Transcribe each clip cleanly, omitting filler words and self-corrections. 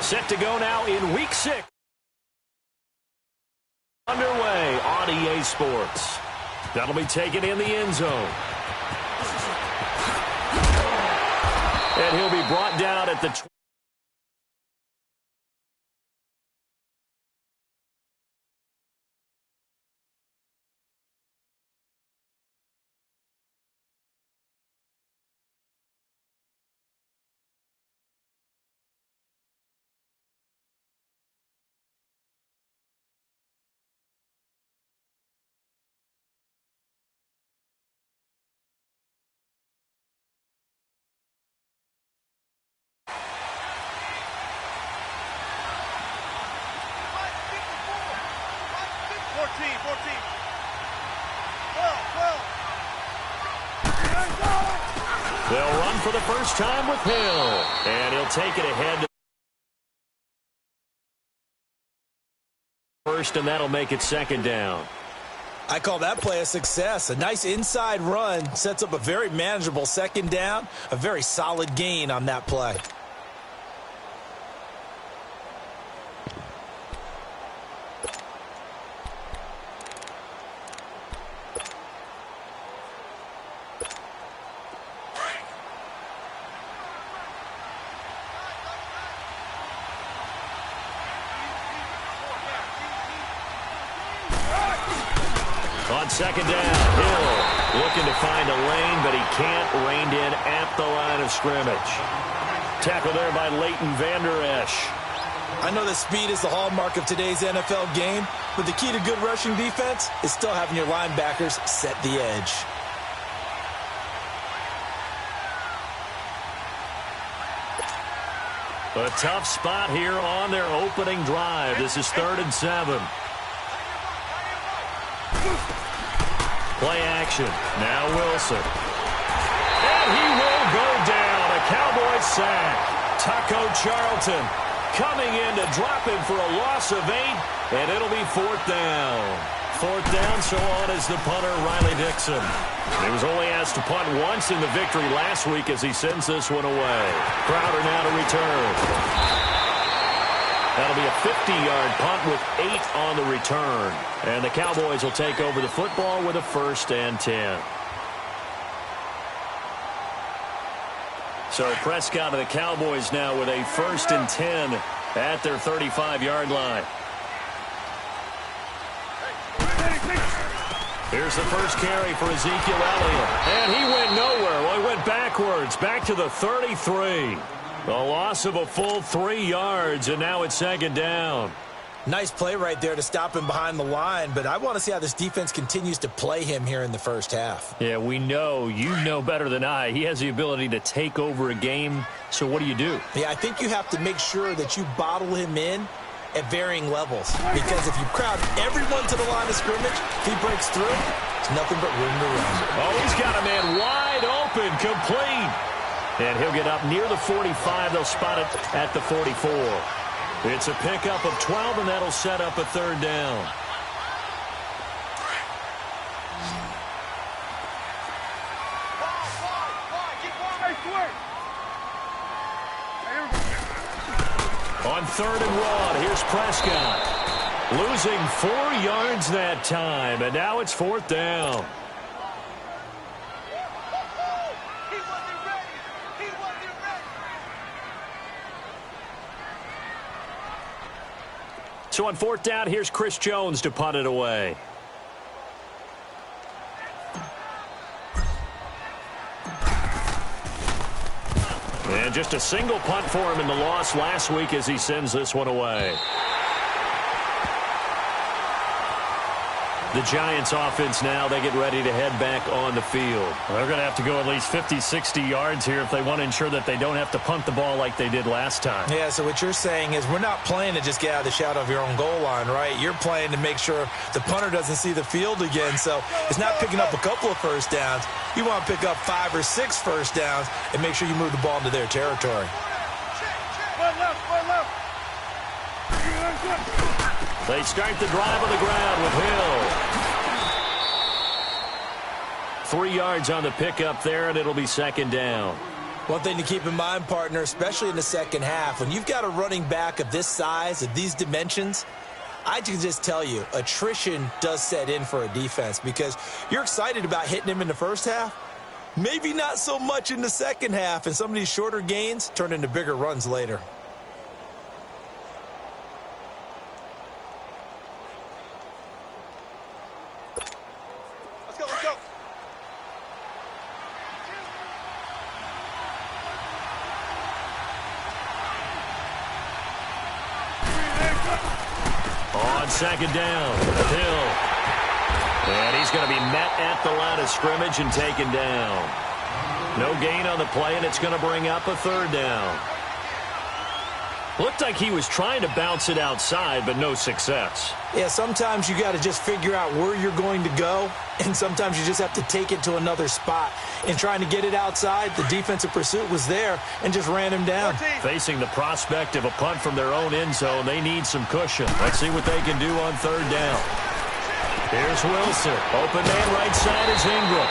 Set to go now in Week 6. Underway on EA Sports. That'll be taken in the end zone. And he'll be brought down at the 20. They'll run for the first time with Hill, and he'll take it ahead. First, and that'll make it second down. I call that play a success. A nice inside run sets up a very manageable second down, a very solid gain on that play. On second down, Hill looking to find a lane, but he can't rein in at the line of scrimmage. Tackle there by Leighton Vander Esch. I know that speed is the hallmark of today's NFL game, but the key to good rushing defense is still having your linebackers set the edge. A tough spot here on their opening drive. This is 3rd and 7. Play action. Now Wilson. And he will go down. A Cowboys sack. Taco Charlton coming in to drop him for a loss of 8, and it'll be 4th down. 4th down, so on is the punter, Riley Dixon. He was only asked to punt once in the victory last week as he sends this one away. Crowder now to return. That'll be a 50-yard punt with 8 on the return. And the Cowboys will take over the football with a 1st and 10. So Prescott of the Cowboys now with a 1st and 10 at their 35-yard line. Here's the first carry for Ezekiel Elliott. And he went nowhere. Well, he went backwards, back to the 33. A loss of a full 3 yards, and now it's second down. Nice play right there to stop him behind the line, but I want to see how this defense continues to play him here in the first half. Yeah, we know. You know better than I. He has the ability to take over a game, so what do? Yeah, I think you have to make sure that you bottle him in at varying levels, because if you crowd everyone to the line of scrimmage, if he breaks through, it's nothing but room to run. Oh, he's got a man wide open, complete. And he'll get up near the 45. They'll spot it at the 44. It's a pickup of 12, and that'll set up a 3rd down. On 3rd and 1, here's Prescott. Losing 4 yards that time, and now it's 4th down. So on 4th down, here's Chris Jones to punt it away. And just a single punt for him in the loss last week as he sends this one away. The Giants offense now, they get ready to head back on the field. They're going to have to go at least 50, 60 yards here if they want to ensure that they don't have to punt the ball like they did last time. Yeah, so what you're saying is we're not playing to just get out of the shadow of your own goal line, right? You're playing to make sure the punter doesn't see the field again. So it's not picking up a couple of first downs. You want to pick up 5 or 6 first downs and make sure you move the ball into their territory. They start the drive on the ground with Hill. 3 yards on the pickup there, and it'll be second down. One thing to keep in mind, partner, especially in the second half, when you've got a running back of this size, of these dimensions, I can just tell you, attrition does set in for a defense because you're excited about hitting him in the first half, maybe not so much in the second half, and some of these shorter gains turn into bigger runs later. Let's go. On second down, Hill. And he's going to be met at the line of scrimmage and taken down. No gain on the play, and it's going to bring up a third down. Looked like he was trying to bounce it outside, but no success. Yeah, sometimes you got to just figure out where you're going to go, and sometimes you just have to take it to another spot. In trying to get it outside, the defensive pursuit was there and just ran him down. Facing the prospect of a punt from their own end zone, they need some cushion. Let's see what they can do on third down. Here's Wilson. Open man right side is Ingram.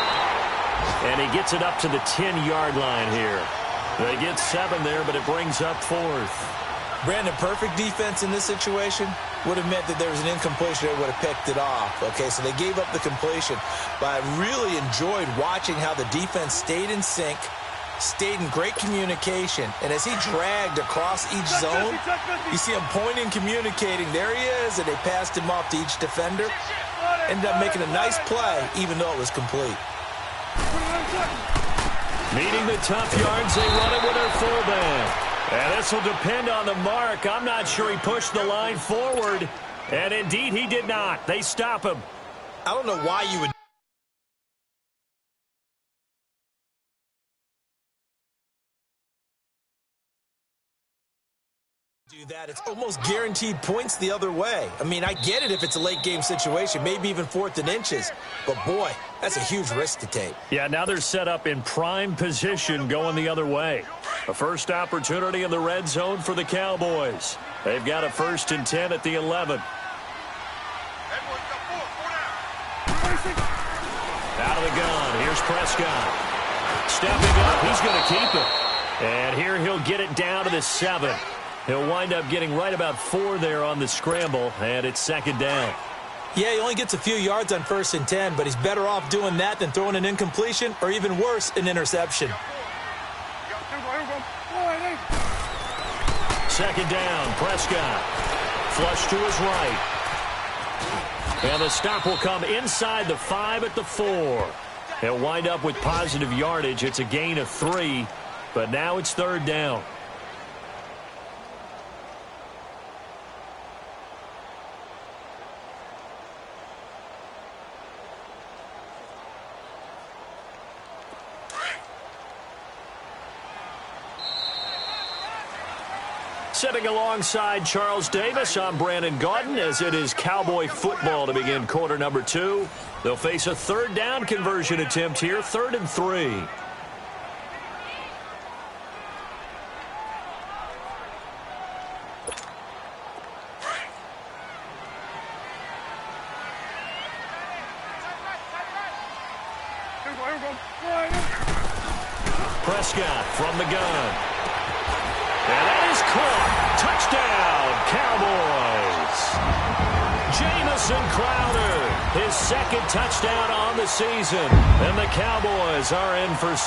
And he gets it up to the 10-yard line here. They get 7 there, but it brings up 4th. Brandon, perfect defense in this situation would have meant that there was an incompletion that would have picked it off. Okay, so they gave up the completion. But I really enjoyed watching how the defense stayed in sync, stayed in great communication, and as he dragged across each zone, you see him pointing, communicating. There he is, and they passed him off to each defender. Ended up making a nice play, even though it was complete. Meeting the tough yards, they run it with their fullback. And this will depend on the mark. I'm not sure he pushed the line forward. And indeed, he did not. They stop him. I don't know why you would do that. It's almost guaranteed points the other way. I mean, I get it if it's a late game situation, maybe even 4th and inches. But boy, that's a huge risk to take. Yeah, now they're set up in prime position going the other way. A first opportunity in the red zone for the Cowboys. They've got a 1st and 10 at the 11. Out of the gun. Here's Prescott. Stepping up. He's going to keep it. And here he'll get it down to the 7. He'll wind up getting right about 4 there on the scramble, and it's 2nd down. Yeah, he only gets a few yards on 1st and 10, but he's better off doing that than throwing an incompletion or even worse, an interception. 2nd down, Prescott. Flush to his right. And the stop will come inside the 5 at the 4. He'll wind up with positive yardage. It's a gain of 3, but now it's 3rd down. Sitting alongside Charles Davis, I'm Brandon Gaudin, as it is Cowboy football to begin quarter number 2. They'll face a 3rd down conversion attempt here, 3rd and 3. Prescott from the gun. And that is caught. Touchdown, Cowboys. Jamison Crowder, his 2nd touchdown on the season. And the Cowboys are in for 6.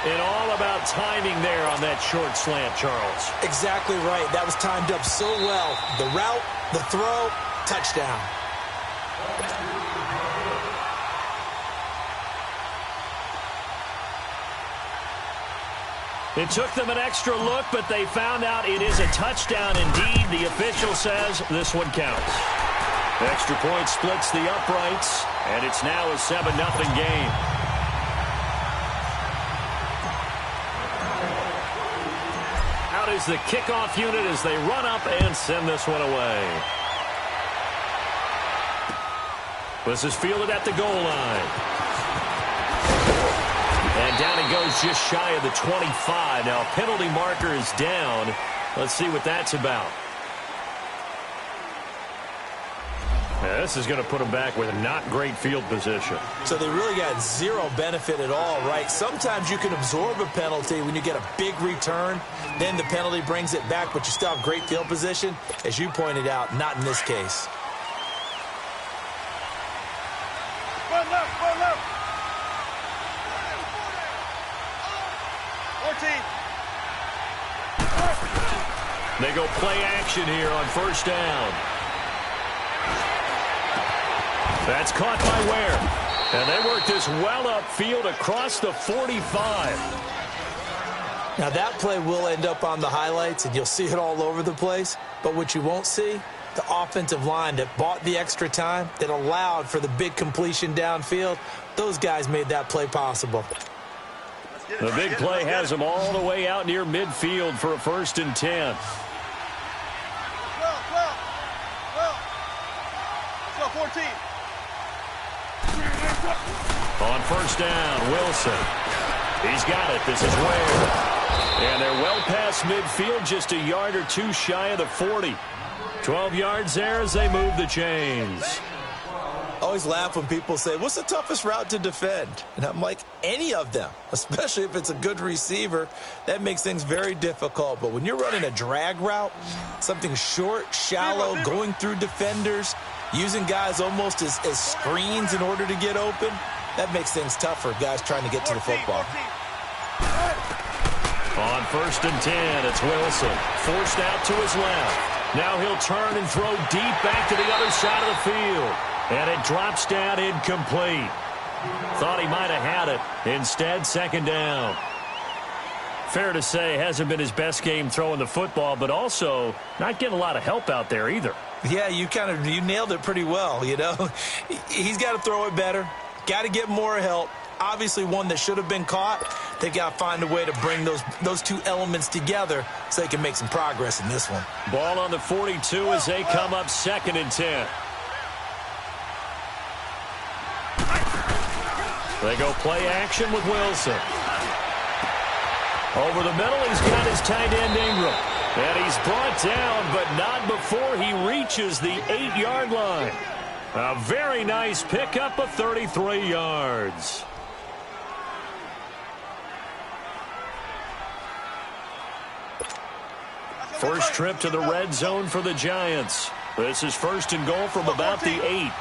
And all about timing there on that short slant, Charles. Exactly right. That was timed up so well. The route, the throw, touchdown. It took them an extra look, but they found out it is a touchdown indeed. The official says this one counts. Extra point splits the uprights, and it's now a 7-0 game. Out is the kickoff unit as they run up and send this one away. This is fielded at the goal line. And down he goes just shy of the 25. Now, penalty marker is down. Let's see what that's about. Now, this is going to put them back with not great field position. So they really got zero benefit at all, right? Sometimes you can absorb a penalty when you get a big return. Then the penalty brings it back, but you still have great field position. As you pointed out, not in this case. Run left, run left. 14. They go play action here on first down. That's caught by Ware. And they work this well upfield across the 45. Now, that play will end up on the highlights, and you'll see it all over the place. But what you won't see, the offensive line that bought the extra time, that allowed for the big completion downfield, those guys made that play possible. The big play has them all the way out near midfield for a 1st and 10. 12. Let's go, 14. On first down, Wilson. He's got it. This is Ware. And they're well past midfield, just a yard or two shy of the 40. 12 yards there as they move the chains. I always laugh when people say, what's the toughest route to defend? And I'm like, any of them, especially if it's a good receiver. That makes things very difficult. But when you're running a drag route, something short, shallow, going through defenders, using guys almost as screens in order to get open, that makes things tough for guys trying to get to the football. On first and 10, it's Wilson. Forced out to his left. Now he'll turn and throw deep back to the other side of the field. And it drops down incomplete. Thought he might have had it. Instead, second down. Fair to say, hasn't been his best game throwing the football, but also not getting a lot of help out there either. Yeah, you nailed it pretty well, you know. He's got to throw it better. Got to get more help. Obviously one that should have been caught. They got to find a way to bring those two elements together so they can make some progress in this one. Ball on the 42 as they come up 2nd and 10. They go play action with Wilson. Over the middle, he's got his tight end Ingram. And he's brought down, but not before he reaches the 8-yard line. A very nice pickup of 33 yards. First trip to the red zone for the Giants. This is 1st and goal from about the 8.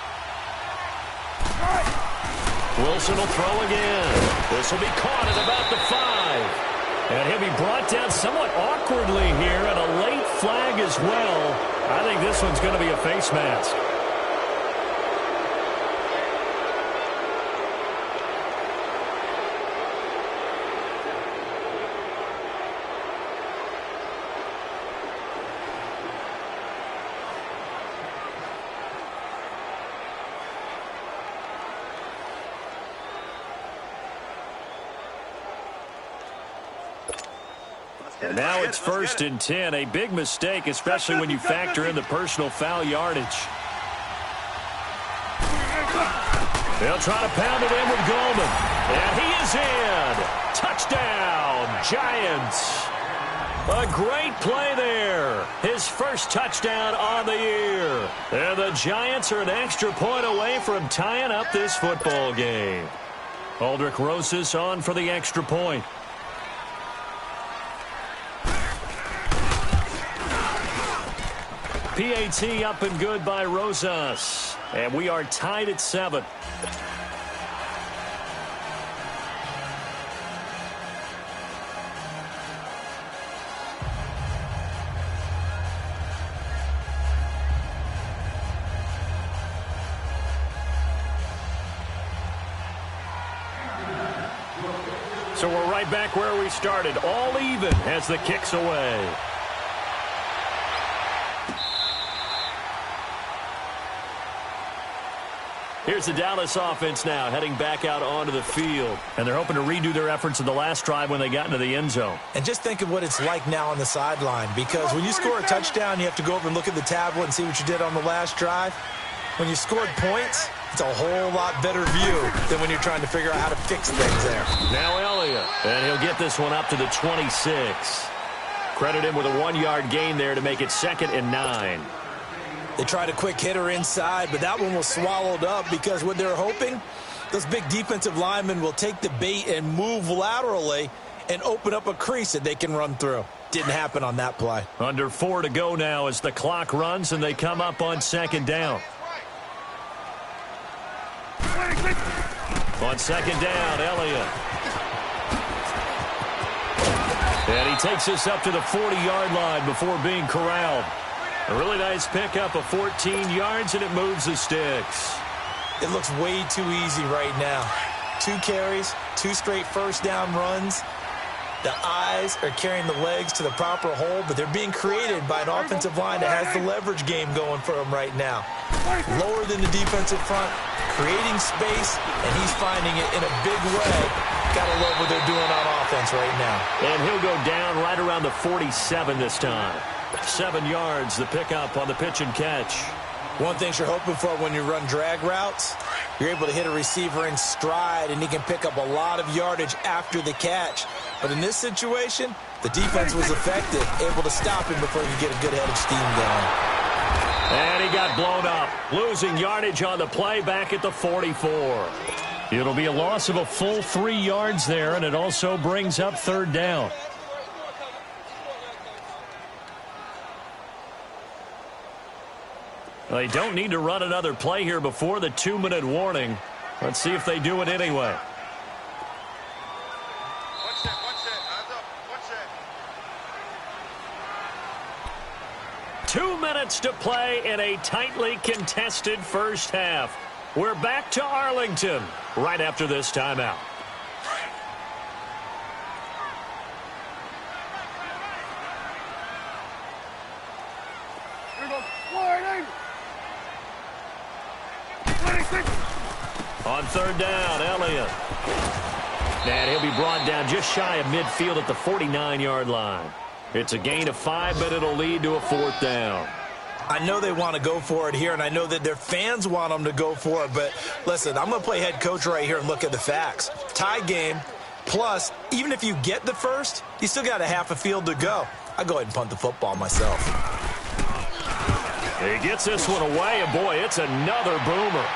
Wilson will throw again. This will be caught at about the 5. And he'll be brought down somewhat awkwardly here, and a late flag as well. I think this one's going to be a face mask. And now it's 1st and 10. A big mistake, especially when you factor in the personal foul yardage. They'll try to pound it in with Goldman. And he is in. Touchdown, Giants. A great play there. His first touchdown on the year. And the Giants are an extra point away from tying up this football game. Aldrich Rosas on for the extra point. PAT up and good by Rosas. And we are tied at 7. So we're right back where we started. All even as the kick's away. Here's the Dallas offense now heading back out onto the field. And they're hoping to redo their efforts in the last drive when they got into the end zone. And just think of what it's like now on the sideline, because when you score a touchdown, you have to go over and look at the tablet and see what you did on the last drive. When you scored points, it's a whole lot better view than when you're trying to figure out how to fix things there. Now Elliott, and he'll get this one up to the 26. Credit him with a 1-yard gain there to make it 2nd and 9. They tried a quick hitter inside, but that one was swallowed up because what they're hoping, those big defensive linemen will take the bait and move laterally and open up a crease that they can run through. Didn't happen on that play. Under 4 to go now as the clock runs and they come up on second down. On second down, Elliott. And he takes us up to the 40-yard line before being corralled. A really nice pickup of 14 yards, and it moves the sticks. It looks way too easy right now. 2 carries, 2 straight first down runs. The eyes are carrying the legs to the proper hole, but they're being created by an offensive line that has the leverage game going for them right now. Lower than the defensive front, creating space, and he's finding it in a big way. Gotta love what they're doing on offense right now. And he'll go down right around the 47 this time. 7 yards, the pickup on the pitch and catch. One thing you're hoping for when you run drag routes, you're able to hit a receiver in stride, and he can pick up a lot of yardage after the catch. But in this situation, the defense was effective, able to stop him before he could get a good head of steam going. And he got blown up, losing yardage on the play back at the 44. It'll be a loss of a full 3 yards there, and it also brings up third down. They don't need to run another play here before the 2-minute warning. Let's see if they do it anyway. Watch that. Eyes up. Watch that. 2 minutes to play in a tightly contested first half. We're back to Arlington right after this timeout. Here we go. Warning. On third down, Elliott. And he'll be brought down just shy of midfield at the 49-yard line. It's a gain of 5, but it'll lead to a 4th down. I know they want to go for it here, and I know that their fans want them to go for it, but listen, I'm going to play head coach right here and look at the facts. Tie game, plus, even if you get the first, you still got a half a field to go. I go ahead and punt the football myself. He gets this one away, and boy, it's another boomer.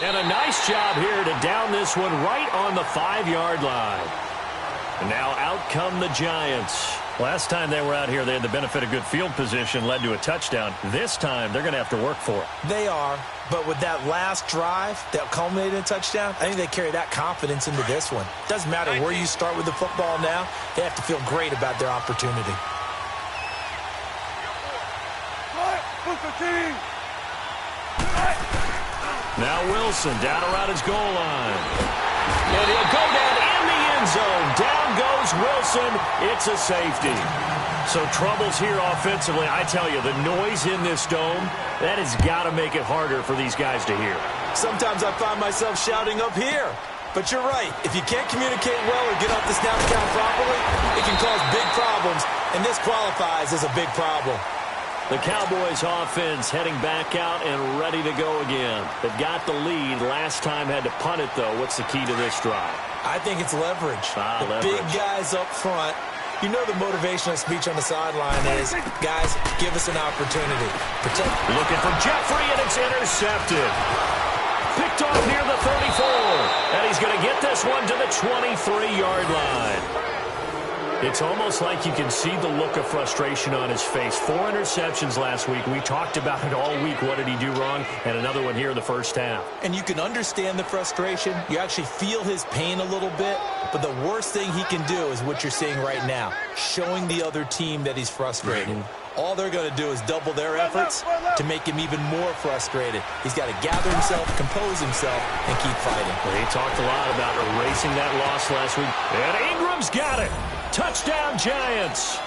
And a nice job here to down this one right on the 5-yard line. And now out come the Giants. Last time they were out here, they had the benefit of good field position, led to a touchdown. This time, they're going to have to work for it. They are, but with that last drive that culminated in a touchdown, I think they carry that confidence into this one. Doesn't matter where you start with the football now, they have to feel great about their opportunity. Now Wilson down around his goal line. And he'll go down in the end zone. Down goes Wilson. It's a safety. So troubles here offensively. I tell you, the noise in this dome, that has got to make it harder for these guys to hear. Sometimes I find myself shouting up here. But you're right. If you can't communicate well or get off the snap count properly, it can cause big problems. And this qualifies as a big problem. The Cowboys offense heading back out and ready to go again. They've got the lead. Last time had to punt it, though. What's the key to this drive? I think it's leverage. Leverage. Big guys up front. You know the motivational speech on the sideline is, guys, give us an opportunity. Protect. Looking for Jeffrey, and it's intercepted. Picked off near the 34. And he's going to get this one to the 23-yard line. It's almost like you can see the look of frustration on his face. 4 interceptions last week. We talked about it all week. What did he do wrong? And another one here in the first half. And you can understand the frustration. You actually feel his pain a little bit. But the worst thing he can do is what you're seeing right now, showing the other team that he's frustrated. All they're going to do is double their efforts to make him even more frustrated. He's got to gather himself, compose himself, and keep fighting. Well, he talked a lot about erasing that loss last week. And Ingram's got it. Touchdown, Giants.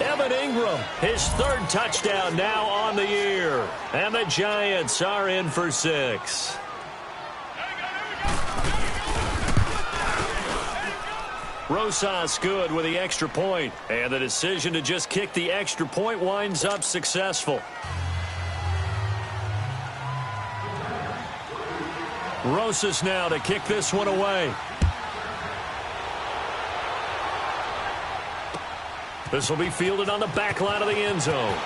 Evan Ingram, his 3rd touchdown now on the year. And the Giants are in for 6. Rosas good with the extra point. And the decision to just kick the extra point winds up successful. Rosas now to kick this one away. This will be fielded on the back line of the end zone.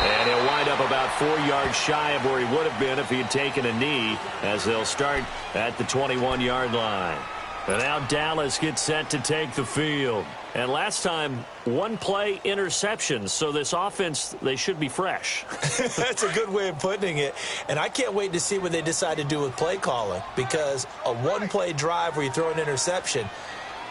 And he'll wind up about 4 yards shy of where he would have been if he had taken a knee, as they'll start at the 21-yard line. And now Dallas gets set to take the field. And last time, one play interception. So this offense, they should be fresh. That's a good way of putting it. And I can't wait to see what they decide to do with play calling, because a one-play drive where you throw an interception,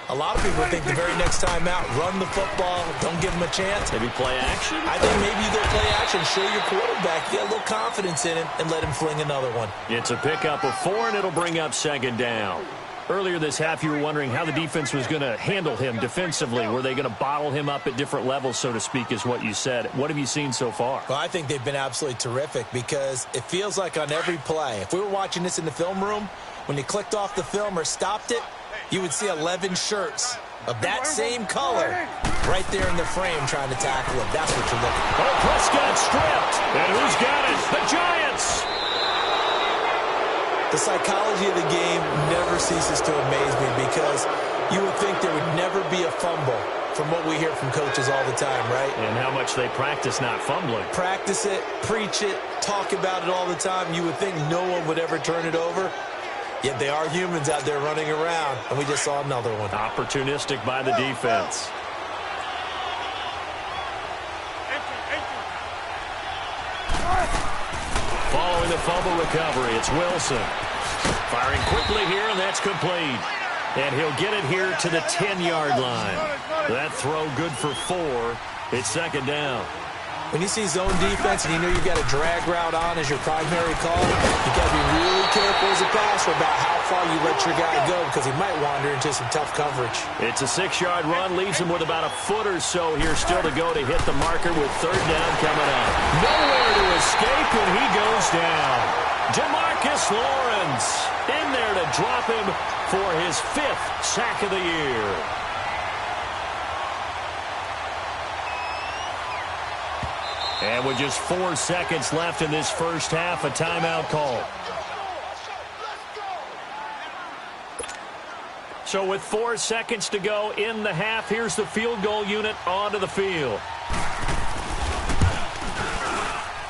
a lot of people think the very next time out, run the football, don't give them a chance. Maybe play action? I think maybe you go play action, show your quarterback, get a little confidence in him, and let him fling another one. It's a pickup of 4, and it'll bring up second down. Earlier this half, you were wondering how the defense was going to handle him defensively. Were they going to bottle him up at different levels, so to speak, is what you said. What have you seen so far? Well, I think they've been absolutely terrific, because it feels like on every play, if we were watching this in the film room, when you clicked off the film or stopped it, you would see 11 shirts of that same color right there in the frame trying to tackle him. That's what you're looking for. Oh, Prescott stripped. And who's got it? The Giants. The psychology of the game never ceases to amaze me, because you would think there would never be a fumble from what we hear from coaches all the time, right? And how much they practice not fumbling. Practice it, preach it, talk about it all the time. You would think no one would ever turn it over. Yet they are humans out there running around, and we just saw another one. Opportunistic by the defense. Following the fumble recovery, it's Wilson. Firing quickly here, and that's complete. And he'll get it here to the 10-yard line. That throw good for 4. It's second down. When you see zone defense and you know you've got a drag route on as your primary call, you've got to be really careful as a passer about how far you let your guy go, because he might wander into some tough coverage. It's a 6-yard run, leaves him with about a foot or so here still to go to hit the marker with third down coming up. Nowhere to escape when he goes down. DeMarcus Lawrence in there to drop him for his 5th sack of the year. And with just 4 seconds left in this first half, a timeout call. So with 4 seconds to go in the half, here's the field goal unit onto the field.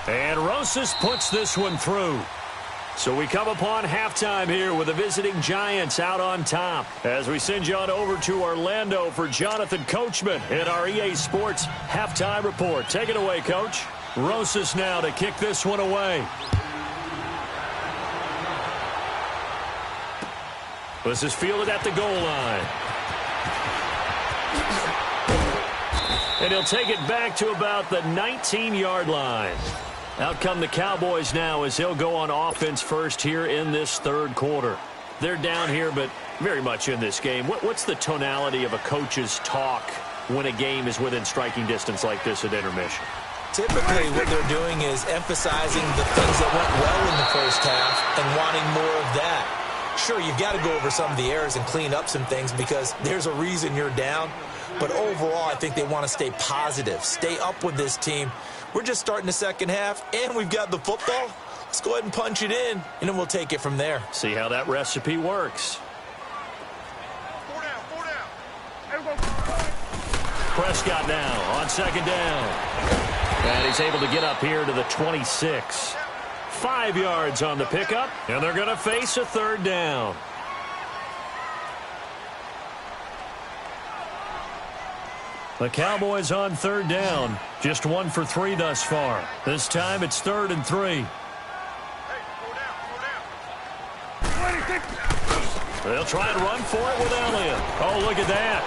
And Rosas puts this one through. So we come upon halftime here with the visiting Giants out on top, as we send you on over to Orlando for Jonathan Coachman in our EA Sports Halftime Report. Take it away, Coach. Rosas now to kick this one away. This is fielded at the goal line. And he'll take it back to about the 19-yard line. Out come the Cowboys now as he'll go on offense first here in this third quarter. They're down here, but very much in this game. What's the tonality of a coach's talk when a game is within striking distance like this at intermission? Typically, what they're doing is emphasizing the things that went well in the first half and wanting more of that. Sure, you've got to go over some of the errors and clean up some things, because there's a reason you're down. But overall, I think they want to stay positive, stay up with this team. We're just starting the second half, and we've got the football. Let's go ahead and punch it in, and then we'll take it from there. See how that recipe works. 4 down. Prescott now on second down. And he's able to get up here to the 26. 5 yards on the pickup, and they're going to face a third down. The Cowboys on third down. Just 1 for 3 thus far. This time it's 3rd and 3. Hey, 4 down. They'll try and run for it with Elliott. Oh, look at that.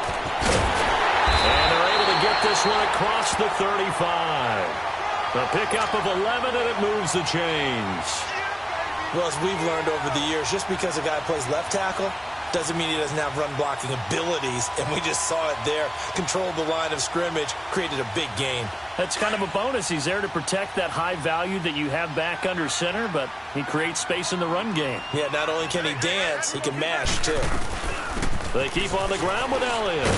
And they're able to get this one across the 35. A pickup of 11, and it moves the chains. Well, as we've learned over the years, just because a guy plays left tackle doesn't mean he doesn't have run-blocking abilities, and we just saw it there. Controlled the line of scrimmage, created a big gain. That's kind of a bonus. He's there to protect that high value that you have back under center, but he creates space in the run game. Yeah, not only can he dance, he can mash, too. They keep on the ground with Elliott.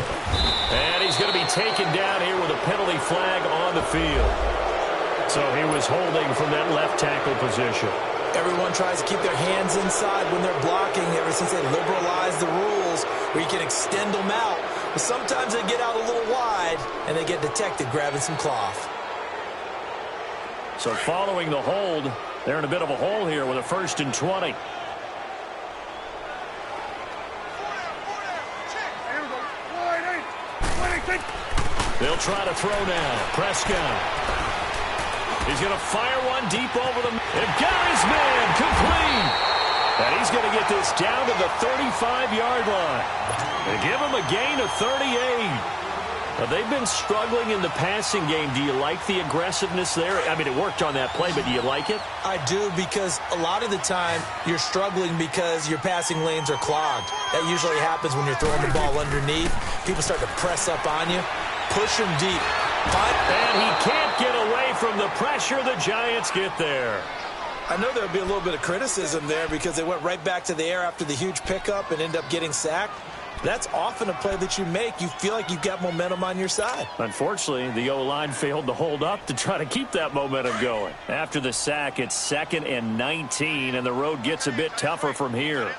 And he's going to be taken down here with a penalty flag on the field. So he was holding from that left tackle position. Everyone tries to keep their hands inside when they're blocking ever since they liberalized the rules where you can extend them out. But sometimes they get out a little wide, and they get detected grabbing some cloth. So following the hold, they're in a bit of a hole here with a 1st and 20. They'll try to throw now. Prescott. He's going to fire one deep over the... And got his man complete. And he's going to get this down to the 35-yard line. They give him a gain of 38. But they've been struggling in the passing game. Do you like the aggressiveness there? I mean, it worked on that play, but do you like it? I do, because a lot of the time you're struggling because your passing lanes are clogged. That usually happens when you're throwing the ball underneath. People start to press up on you. Push him deep. And he can't get away from the pressure. The Giants get there. I know there'll be a little bit of criticism there because they went right back to the air after the huge pickup and end up getting sacked. That's often a play that you make. You feel like you've got momentum on your side. Unfortunately, the O-line failed to hold up to try to keep that momentum going. After the sack, it's 2nd and 19, and the road gets a bit tougher from here.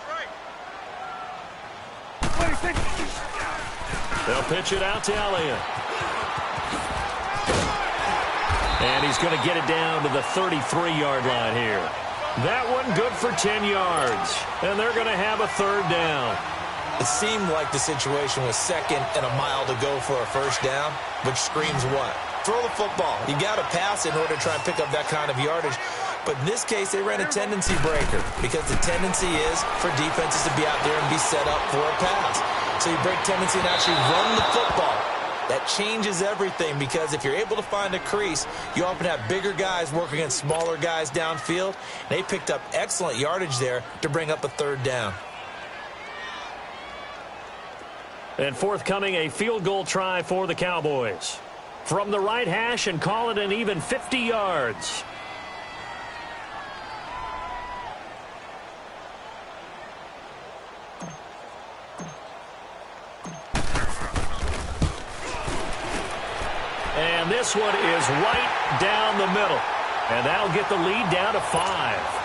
They'll pitch it out to Elliott. And he's going to get it down to the 33-yard line here. That one good for 10 yards. And they're going to have a 3rd down. It seemed like the situation was 2nd and a mile to go for a 1st down, which screams what? Throw the football. You got to pass in order to try and pick up that kind of yardage. But in this case, they ran a tendency breaker because the tendency is for defenses to be out there and be set up for a pass. So you break tendency and actually run the football. That changes everything because if you're able to find a crease, you often have bigger guys working against smaller guys downfield. They picked up excellent yardage there to bring up a 3rd down. And forthcoming, a field goal try for the Cowboys. From the right hash and call it an even 50 yards. And this one is right down the middle. And that'll get the lead down to 5.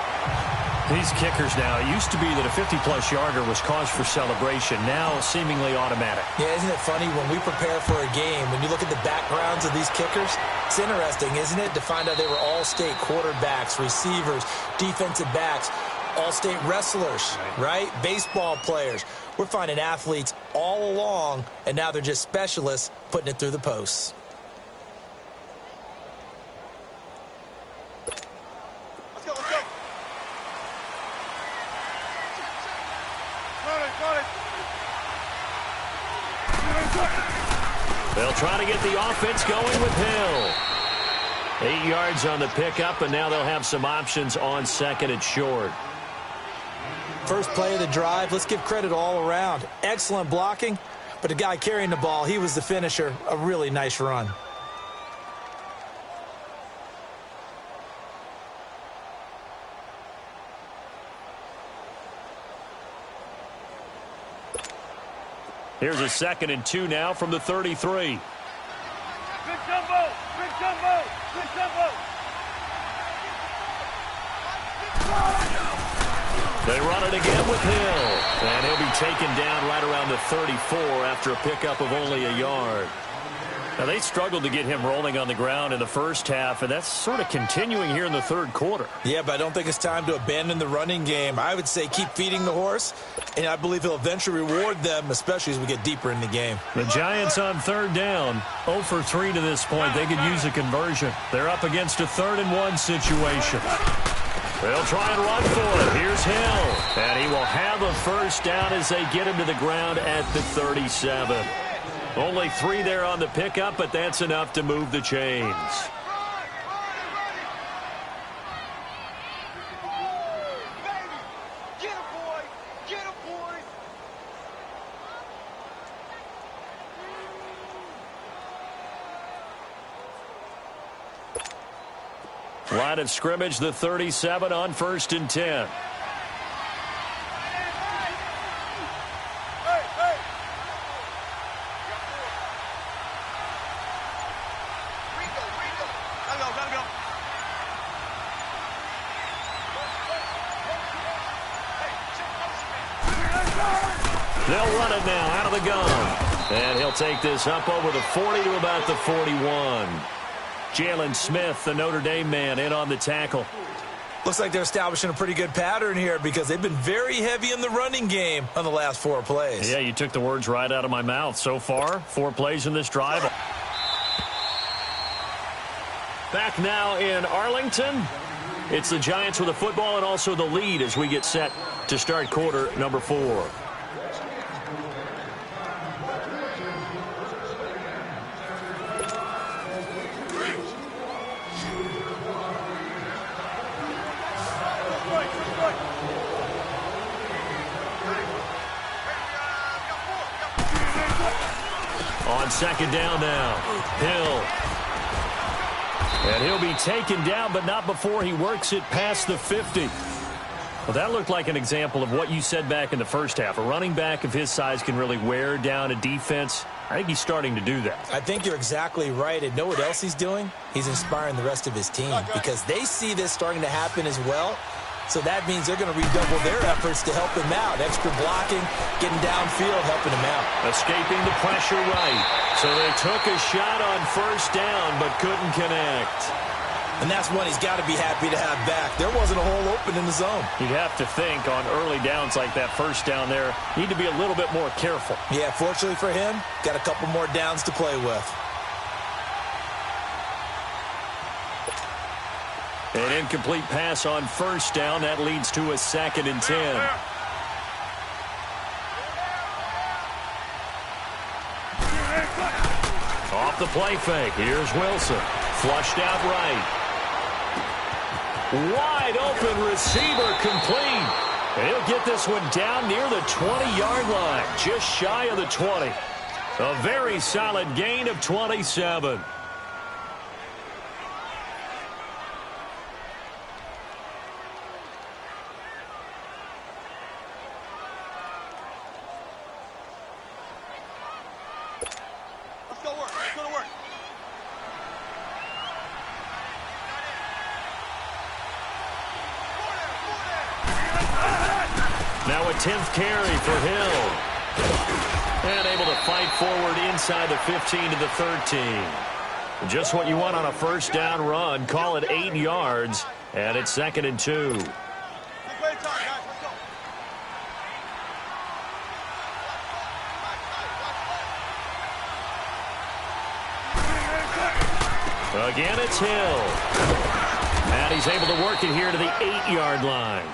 These kickers now, it used to be that a 50-plus yarder was cause for celebration. Now seemingly automatic. Yeah, isn't it funny when we prepare for a game, when you look at the backgrounds of these kickers, it's interesting, isn't it, to find out they were all-state quarterbacks, receivers, defensive backs, all-state wrestlers, right? Baseball players. We're finding athletes all along, and now they're just specialists putting it through the posts. They'll try to get the offense going with Hill. 8 yards on the pickup, and now they'll have some options on 2nd and short. First play of the drive, let's give credit all around. Excellent blocking, but the guy carrying the ball, he was the finisher. A really nice run. Here's a 2nd and 2 now from the 33. Big jumbo! Big jumbo! Big jumbo! They run it again with Hill. And he'll be taken down right around the 34 after a pickup of only a yard. Now, they struggled to get him rolling on the ground in the first half, and that's sort of continuing here in the 3rd quarter. Yeah, but I don't think it's time to abandon the running game. I would say keep feeding the horse, and I believe he'll eventually reward them, especially as we get deeper in the game. The Giants on 3rd down, 0 for 3 to this point. They could use a conversion. They're up against a 3rd and 1 situation. They'll try and run for it. Here's Hill, and he will have a 1st down as they get him to the ground at the 37. Only 3 there on the pickup, but that's enough to move the chains. Get him, boy! Get him, boy! Line of scrimmage, the 37 on 1st and 10. They'll run it now out of the gun. And he'll take this up over the 40 to about the 41. Jalen Smith, the Notre Dame man, in on the tackle. Looks like they're establishing a pretty good pattern here because they've been very heavy in the running game on the last 4 plays. Yeah, you took the words right out of my mouth. So far, 4 plays in this drive. Back now in Arlington. It's the Giants with the football and also the lead as we get set to start quarter number 4. On second down now, Hill. And he'll be taken down, but not before he works it past the 50. Well, that looked like an example of what you said back in the first half. A running back of his size can really wear down a defense. I think he's starting to do that. I think you're exactly right. And know what else he's doing? He's inspiring the rest of his team because they see this starting to happen as well. So that means they're going to redouble their efforts to help him out. Extra blocking, getting downfield, helping him out. Escaping the pressure right. So they took a shot on first down but couldn't connect. And that's one he's got to be happy to have back. There wasn't a hole open in the zone. You'd have to think on early downs like that first down there, need to be a little bit more careful. Yeah, fortunately for him, got a couple more downs to play with. An incomplete pass on first down. That leads to a 2nd and 10. Off the play fake. Here's Wilson. Flushed out right. Wide open receiver complete. And he'll get this one down near the 20-yard line. Just shy of the 20. A very solid gain of 27. Now a 10th carry for Hill. And able to fight forward inside the 15 to the 13. Just what you want on a first down run. Call it 8 yards. And it's 2nd and 2. Again, it's Hill. And he's able to work it here to the 8-yard line.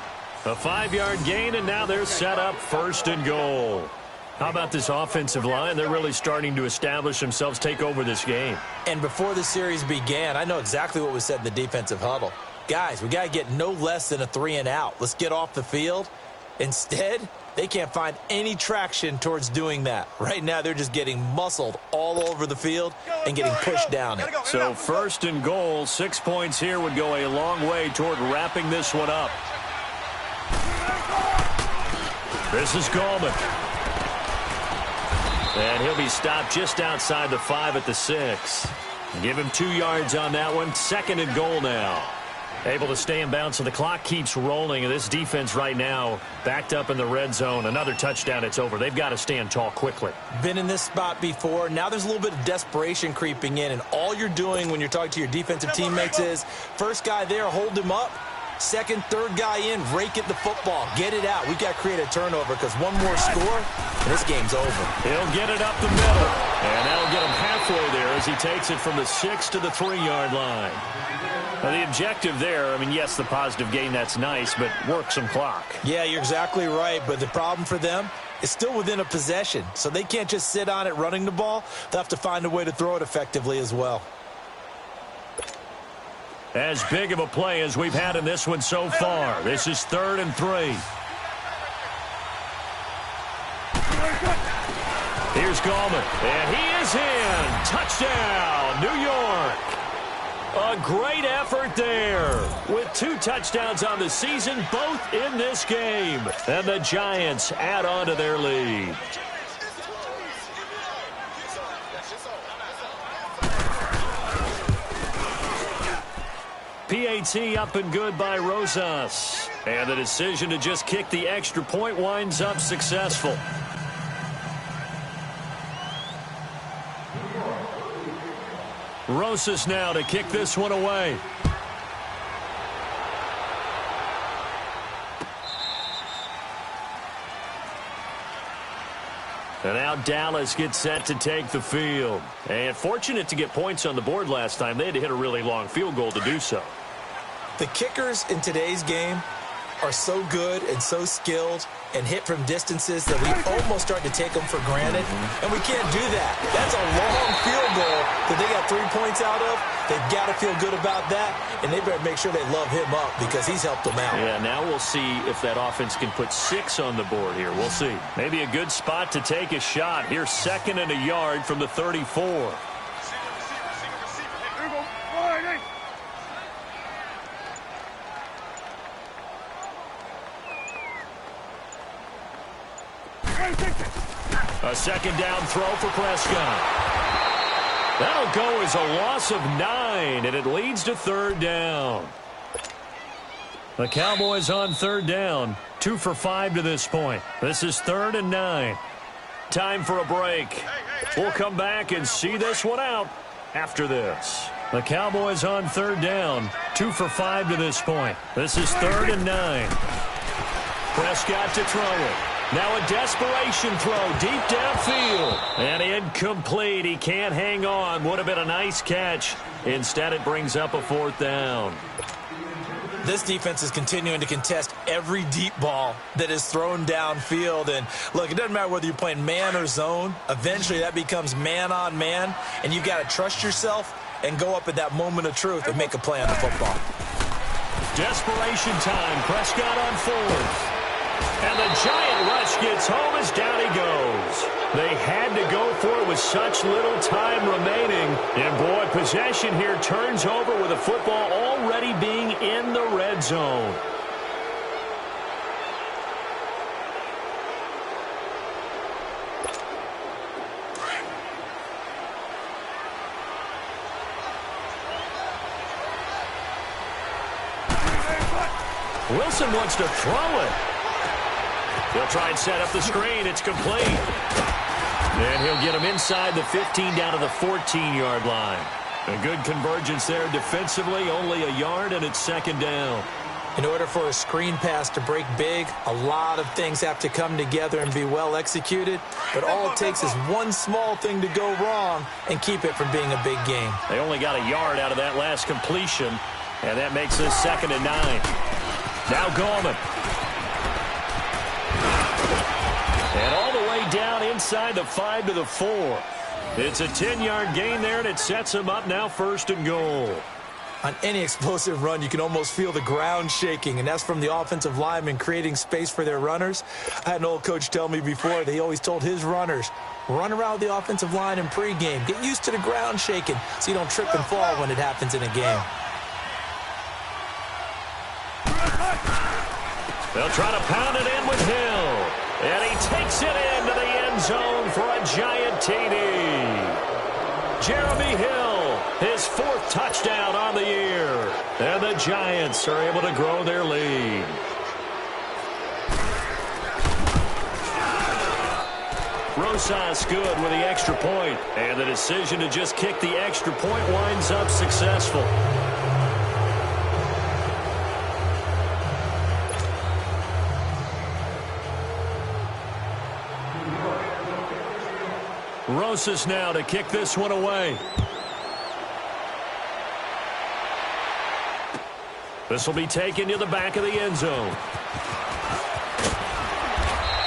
A 5-yard gain, and now they're set up 1st and goal. How about this offensive line? They're really starting to establish themselves, take over this game. And before the series began, I know exactly what was said in the defensive huddle. Guys, we got to get no less than a 3-and-out. Let's get off the field. Instead, they can't find any traction towards doing that. Right now, they're just getting muscled all over the field and getting pushed down it. So 1st and goal, 6 points here would go a long way toward wrapping this one up. This is Gallman. And he'll be stopped just outside the 5 at the 6. Give him 2 yards on that one. 2nd and goal now. Able to stay in bounds, so the clock keeps rolling. And this defense right now backed up in the red zone. Another touchdown, it's over. They've got to stand tall quickly. Been in this spot before. Now there's a little bit of desperation creeping in. And all you're doing when you're talking to your defensive teammates is, first guy there, hold him up. Second, third guy in, rake at the football. Get it out. We've got to create a turnover because one more score, and this game's over. He'll get it up the middle. And that'll get him halfway there as he takes it from the 6 to the 3-yard line. Now, the objective there, I mean, yes, the positive gain, that's nice, but work some clock. Yeah, you're exactly right. But the problem for them is still within a possession. So they can't just sit on it running the ball. They'll have to find a way to throw it effectively as well. As big of a play as we've had in this one so far. This is 3rd and 3. Here's Gallman. And he is in. Touchdown, New York. A great effort there. With 2 touchdowns on the season, both in this game. And the Giants add on to their lead. PAT up and good by Rosas. And the decision to just kick the extra point winds up successful. Rosas now to kick this one away. And now Dallas gets set to take the field. And fortunate to get points on the board last time. They had to hit a really long field goal to do so. The kickers in today's game are so good and so skilled and hit from distances that we almost start to take them for granted. And we can't do that. That's a long field goal that they got 3 points out of. They've got to feel good about that, and they better make sure they love him up because he's helped them out. Yeah, now we'll see if that offense can put 6 on the board here. We'll see. Maybe a good spot to take a shot. Here's 2nd and a yard from the 34. A 2nd down throw for Prescott. That'll go as a loss of 9, and it leads to 3rd down. The Cowboys on 3rd down, 2 for 5 to this point. This is 3rd and 9. Time for a break. We'll come back and see this one out after this. The Cowboys on 3rd down, 2 for 5 to this point. This is 3rd and 9. Prescott to throw it. Now a desperation throw deep downfield. And incomplete. He can't hang on. Would have been a nice catch. Instead, it brings up a 4th down. This defense is continuing to contest every deep ball that is thrown downfield. And, look, it doesn't matter whether you're playing man or zone. Eventually, that becomes man on man. And you've got to trust yourself and go up at that moment of truth and make a play on the football. Desperation time. Prescott on 4th. And the giant rush gets home as down he goes. They had to go for it with such little time remaining. And, boy, possession here turns over with the football already being in the red zone. Wilson wants to throw it. He'll try and set up the screen. It's complete. And he'll get him inside the 15 down to the 14-yard line. A good convergence there defensively, only a yard, and it's 2nd down. In order for a screen pass to break big, a lot of things have to come together and be well executed. But all it takes is one small thing to go wrong and keep it from being a big game. They only got a yard out of that last completion, and that makes this 2nd and 9. Now Gorman. And all the way down inside the 5 to the 4. It's a 10-yard gain there, and it sets him up now 1st and goal. On any explosive run, you can almost feel the ground shaking, and that's from the offensive linemen creating space for their runners. I had an old coach tell me before, that he always told his runners, run around the offensive line in pregame. Get used to the ground shaking so you don't trip and fall when it happens in a game. They'll try to pound it in with Hill. And he takes it into the end zone for a giant TD. Jeremy Hill, his 4th touchdown on the year. And the Giants are able to grow their lead. Rosas good with the extra point. And the decision to just kick the extra point winds up successful. Rosas now to kick this one away. This will be taken to the back of the end zone.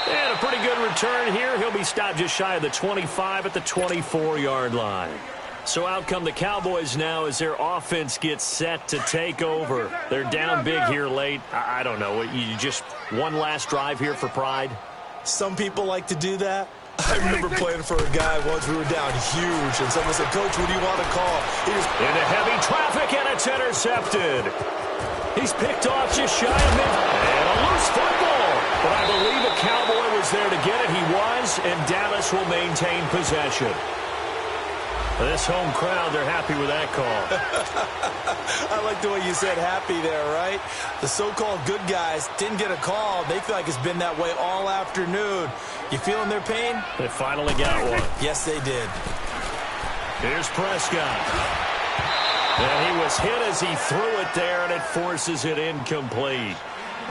And a pretty good return here. He'll be stopped just shy of the 25 at the 24-yard line. So out come the Cowboys now as their offense gets set to take over. They're down big here late. I don't know. You just one last drive here for pride? Some people like to do that. I remember playing for a guy once. We were down huge, and someone said, Coach, what do you want to call? Into heavy traffic, and it's intercepted. He's picked off just shy of mid. And a loose football. But I believe a Cowboy was there to get it. He was, and Dallas will maintain possession. This home crowd, they're happy with that call. I like the way you said happy there, right? The so-called good guys didn't get a call. They feel like it's been that way all afternoon. You feeling their pain? They finally got one. Yes, they did. Here's Prescott. And he was hit as he threw it there, and it forces it incomplete.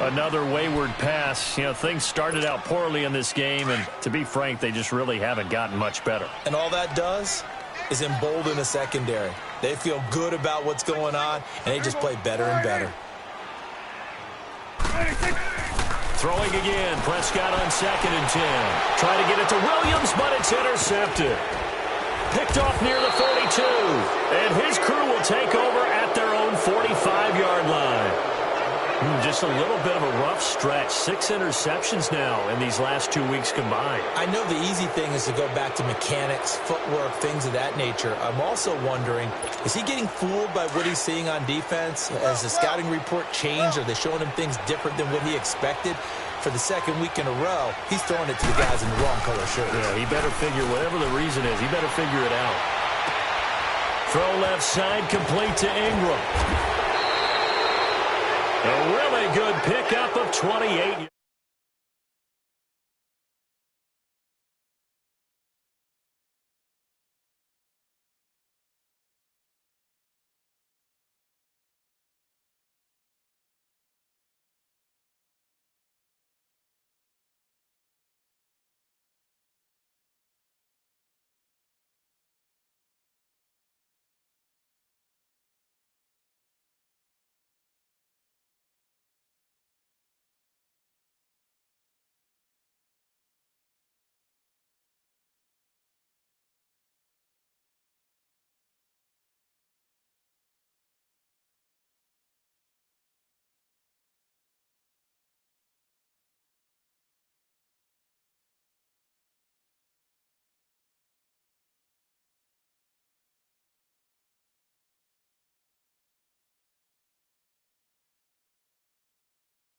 Another wayward pass. You know, things started out poorly in this game, and to be frank, they just really haven't gotten much better. And all that does is embolden the secondary. They feel good about what's going on, and they just play better and better. Throwing again. Prescott on 2nd and 10. Trying to get it to Williams, but it's intercepted. Picked off near the 42. And his crew will take over at their own 45-yard line. Just a little bit of a rough stretch. 6 interceptions now in these last 2 weeks combined. I know the easy thing is to go back to mechanics, footwork, things of that nature. I'm also wondering, is he getting fooled by what he's seeing on defense? Has the scouting report changed? Are they showing him things different than what he expected? For the 2nd week in a row, he's throwing it to the guys in the wrong color shirts. Yeah, he better figure, whatever the reason is, he better figure it out. Throw left side, complete to Ingram. A really good pickup of 28.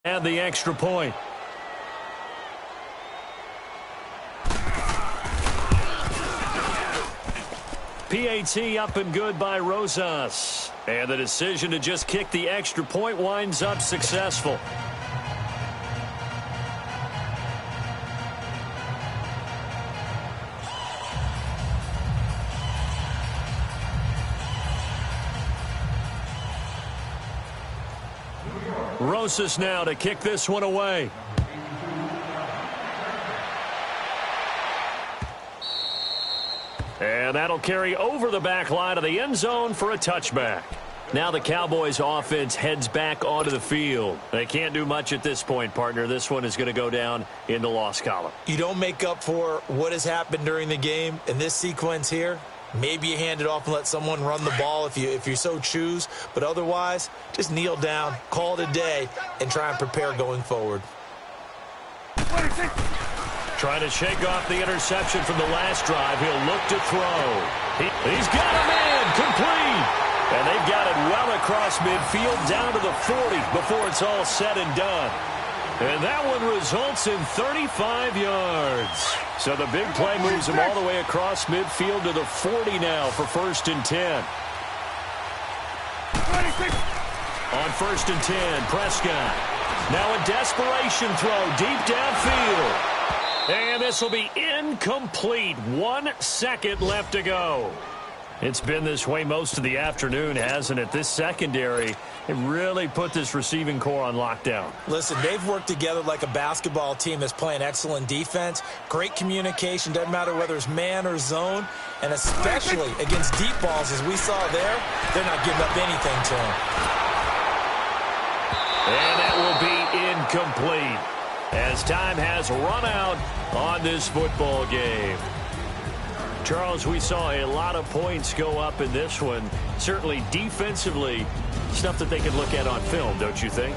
And the extra point. PAT up and good by Rosas. And the decision to just kick the extra point winds up successful. Rosas now to kick this one away. And that'll carry over the back line of the end zone for a touchback. Now the Cowboys offense heads back onto the field. They can't do much at this point, partner. This one is going to go down in the loss column. You don't make up for what has happened during the game in this sequence here. Maybe you hand it off and let someone run the ball if you so choose. But otherwise, just kneel down, call it a day, and try and prepare going forward. Trying to shake off the interception from the last drive. He'll look to throw. He's got him in. Complete. And they've got it well across midfield down to the 40 before it's all said and done. And that one results in 35 yards. So the big play moves him all the way across midfield to the 40 now for 1st and 10. On 1st and 10, Prescott. Now a desperation throw deep downfield. And this will be incomplete. 1 second left to go. It's been this way most of the afternoon, hasn't it? This secondary, it really put this receiving core on lockdown. Listen, they've worked together like a basketball team that's playing excellent defense. Great communication, doesn't matter whether it's man or zone. And especially against deep balls, as we saw there, they're not giving up anything to them. And that will be incomplete as time has run out on this football game. Charles, we saw a lot of points go up in this one. Certainly defensively, stuff that they could look at on film, don't you think?